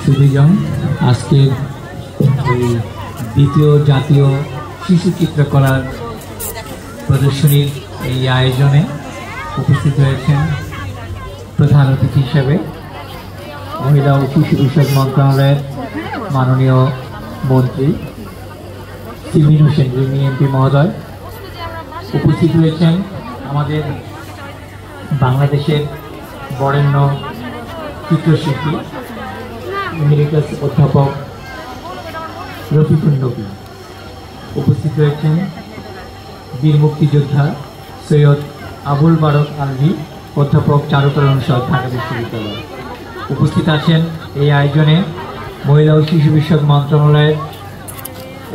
সুধীজন, আজকের এই দ্বিতীয় জাতীয় শিশু চিত্রকলার প্রদর্শনীর এই আয়োজনে উপস্থিত হয়েছেন প্রধান অতিথি হিসেবে মহিলা ও শিশু বিষয়ক মন্ত্রণালয়ের মাননীয় মন্ত্রী সিমিন হোসেন রিমি এমপি মহোদয়। উপস্থিত হয়েছেন আমাদের বাংলাদেশের বরেণ্য চিত্রশিল্পী এমেরিটাস অধ্যাপক রফিকুন নবী। উপস্থিত হয়েছেন বীর মুক্তিযোদ্ধা সৈয়দ আবুল বারক আলভী, অধ্যাপক চারুকলা অনুষদ, ঢাকা বিশ্ববিদ্যালয়। উপস্থিত আছেন এই আয়োজনে মহিলা ও শিশু বিষয়ক মন্ত্রণালয়ের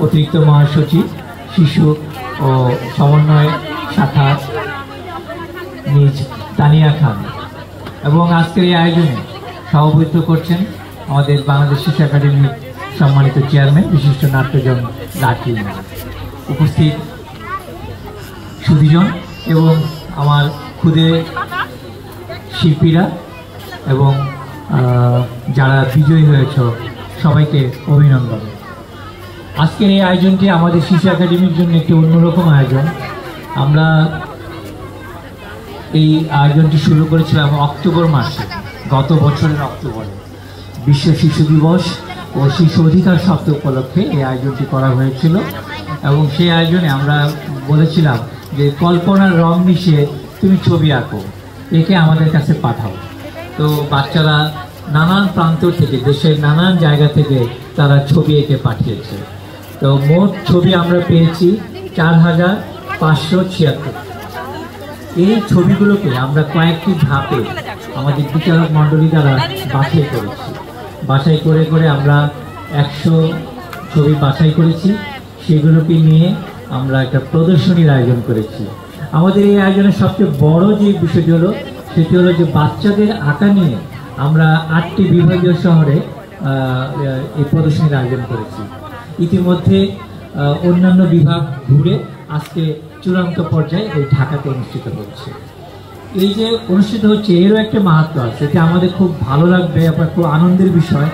অতিরিক্ত মহাসচিব শিশু ও সমন্বয় শাখা মিস তানিয়া খান, এবং আজকের এই আয়োজনে সভাপতিত্ব করছেন আমাদের বাংলাদেশ শিশু একাডেমির সম্মানিত চেয়ারম্যান বিশিষ্ট নাট্যজন রাকিব। উপস্থিত সুধীজন এবং আমার খুদে শিল্পীরা এবং যারা বিজয়ী হয়েছ সবাইকে অভিনন্দন। আজকের এই আয়োজনটি আমাদের শিশু একাডেমির জন্য একটি অন্যরকম আয়োজন। আমরা এই আয়োজনটি শুরু করেছিলাম অক্টোবর মাসে, গত বছরের অক্টোবরে বিশ্ব শিশু দিবস ও শিশু অধিকার সপ্তাহ উপলক্ষে এই আয়োজনটি করা হয়েছিল। এবং সেই আয়োজনে আমরা বলেছিলাম যে কল্পনার রং মিশিয়ে তুমি ছবি আঁকো, একে আমাদের কাছে পাঠাও। তো বাচ্চারা নানান প্রান্ত থেকে, দেশের নানান জায়গা থেকে তারা ছবি এঁকে পাঠিয়েছে। তো মোট ছবি আমরা পেয়েছি 4576। এই ছবিগুলোকে আমরা কয়েকটি ধাপে আমাদের বিচারক মণ্ডলী দ্বারা বাছাই করেছি। বাছাই করে করে আমরা 100 ছবি বাছাই করেছি। সেগুলোকে নিয়ে আমরা একটা প্রদর্শনীর আয়োজন করেছি। আমাদের এই আয়োজনের সবচেয়ে বড় যে বিষয়টি হলো সেটি হলো যে বাচ্চাদের আঁকা নিয়ে আমরা 8টি বিভাগীয় শহরে এই প্রদর্শনীর আয়োজন করেছি। ইতিমধ্যে অন্যান্য বিভাগ ঘুরে আজকে চূড়ান্ত পর্যায়ে এই ঢাকাতে অনুষ্ঠিত হচ্ছে। এই যে অনুষ্ঠিত হচ্ছে এরও একটা মাহাত্ম্য আছে, এটা আমাদের খুব ভালো লাগবে, আপনার খুব আনন্দের বিষয়।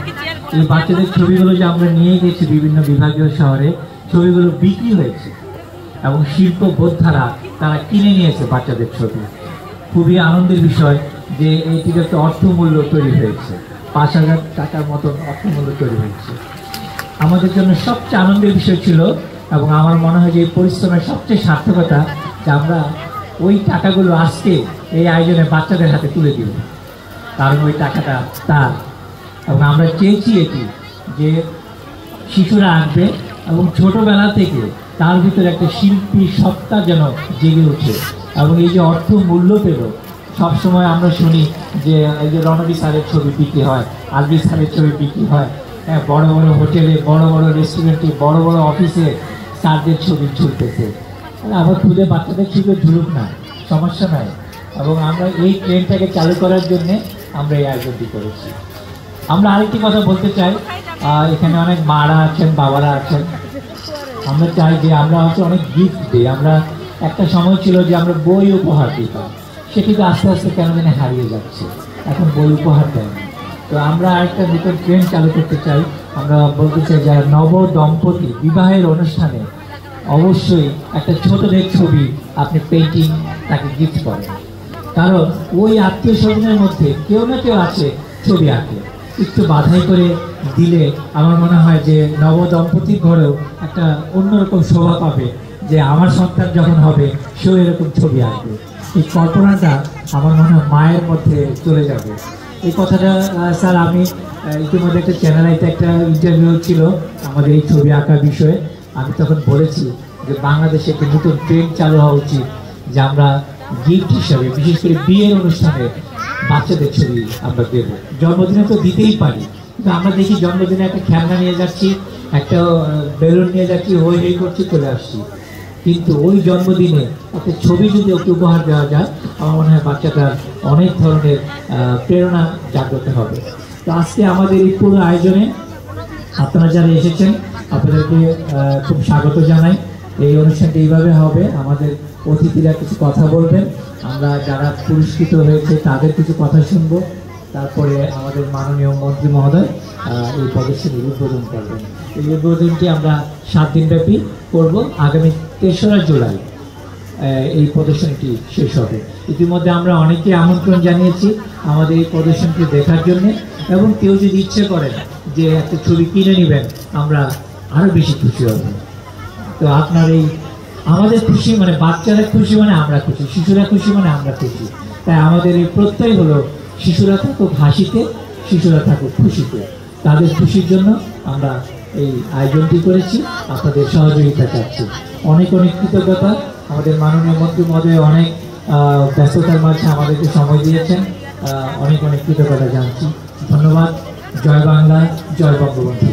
এই বাচ্চাদের ছবিগুলো যে আমরা নিয়ে গেছি বিভিন্ন বিভাগীয় শহরে, ছবিগুলো বিক্রি হয়েছে এবং শিল্প বোদ্ধারা তারা কিনে নিয়েছে বাচ্চাদের ছবি। খুবই আনন্দের বিষয় যে এইটির একটা অর্থমূল্য তৈরি হয়েছে, 5000 টাকার মতন অর্থমূল্য তৈরি হয়েছে। আমাদের জন্য সবচেয়ে আনন্দের বিষয় ছিল, এবং আমার মনে হয় যে এই পরিশ্রমের সবচেয়ে সার্থকতা, যে আমরা ওই টাকাগুলো আজকে এই আয়োজনে বাচ্চাদের হাতে তুলে দিব, কারণ ওই টাকাটা তার। এবং আমরা চেয়েছি এটি যে শিশুরা আসবে এবং ছোটোবেলা থেকে তার ভিতরে একটা শিল্পী সত্তা যেন জেগে ওঠে, এবং এই যে অর্থ মূল্য পেল। সবসময় আমরা শুনি যে এই যে রণবীর স্যারের ছবি বিক্রি হয়, আলবি স্যারের ছবি বিক্রি হয়, হ্যাঁ, বড় বড় হোটেলে, বড় বড় রেস্টুরেন্টে, বড় বড় অফিসে স্যারদের ছবি ঝুলতেছে। আবার খুদে বাচ্চাদের ছবি ঝুলুক না, সমস্যা নাই। এবং আমরা এই ট্রেনটাকে চালু করার জন্যে আমরা এই আয়োজনটি করেছি। আমরা আরেকটি কথা বলতে চাই, এখানে অনেক মারা আছেন, বাবারা আছেন। আমরা চাই যে আমরা হচ্ছে অনেক গিফট দিই। আমরা একটা সময় ছিল যে আমরা বই উপহার দিতাম, সেটি তো আস্তে আস্তে কেন যেন হারিয়ে যাচ্ছে, এখন বই উপহার দেয় না। তো আমরা আরেকটা নতুন ট্রেন্ড চালু করতে চাই। আমরা বলতে চাই যারা নব দম্পতি বিবাহের অনুষ্ঠানে অবশ্যই একটা ছোটদের ছবি আপনি পেন্টিং তাকে গিফট করেন, কারণ ওই আত্মীয় স্বজনের মধ্যে কেউ না কেউ আছে ছবি আঁকে। একটু বাধাই করে দিলে আমার মনে হয় যে নব দম্পতির ঘরেও একটা অন্যরকম শোভা পাবে, যে আমার সন্তান যখন হবে সেও এরকম ছবি আঁকবে। এই কল্পনাটা আমার মনে হয় মায়ের মধ্যে চলে যাবে। এই কথাটা স্যার, আমি ইতিমধ্যে একটা চ্যানেলাইতে একটা ইন্টারভিউ ছিল আমাদের এই ছবি আঁকার বিষয়ে। আমি তখন বলেছি যে বাংলাদেশে একটা নতুন ট্রেন্ড চালু হওয়া উচিত, যে আমরা গিফট হিসাবে বিশেষ করে বিয়ের অনুষ্ঠানে বাচ্চাদের ছবি আমরা দেব। জন্মদিনে তো দিতেই পারি, কিন্তু আমরা দেখি জন্মদিনে একটা খেলনা নিয়ে যাচ্ছি, একটা বেলুন নিয়ে যাচ্ছি, হই হই করছি, চলে আসছি। কিন্তু ওই জন্মদিনে একটা ছবি যদি ওকে উপহার দেওয়া যায়, আমার মনে হয় বাচ্চাটার অনেক ধরনের প্রেরণা জাগ্রত হবে। তো আজকে আমাদের এই পুরো আয়োজনে আপনারা যারা এসেছেন আপনাদেরকে খুব স্বাগত জানাই। এই অনুষ্ঠানটি এইভাবে হবে, আমাদের অতিথিরা কিছু কথা বলবেন, আমরা যারা পুরস্কৃত হয়েছে তাদের কিছু কথা শুনবো, তারপরে আমাদের মাননীয় মন্ত্রী মহোদয় এই প্রদর্শনীর উদ্বোধন করবেন। এই উদ্বোধনটি আমরা 7 দিনব্যাপী করব। আগামী 3রা জুলাই এই প্রদর্শনীটি শেষ হবে। ইতিমধ্যে আমরা অনেকে আমন্ত্রণ জানিয়েছি আমাদের এই প্রদর্শনীটি দেখার জন্য, এবং কেউ যদি ইচ্ছে করেন যে একটা ছবি কিনে নেবেন, আমরা আরও বেশি খুশি হব। তো আপনার এই আমাদের খুশি মানে বাচ্চারা খুশি মানে আমরা খুশি, শিশুরা খুশি মানে আমরা খুশি। তাই আমাদের এই প্রত্যয় হলো শিশুরা থাকুক হাসিতে, শিশুরা থাকুক খুশিতে। তাদের খুশির জন্য আমরা এই আয়োজনটি করেছি, আপনাদের সহযোগিতা চাচ্ছি। অনেক অনেক কৃতজ্ঞতা। আমাদের মাননীয় মন্ত্রী মহোদয় অনেক ব্যস্ততার মাঝে আমাদেরকে সময় দিয়েছেন, অনেক অনেক কৃতজ্ঞতা জানাচ্ছি। ধন্যবাদ। জয় বাংলা, জয় বঙ্গবন্ধু।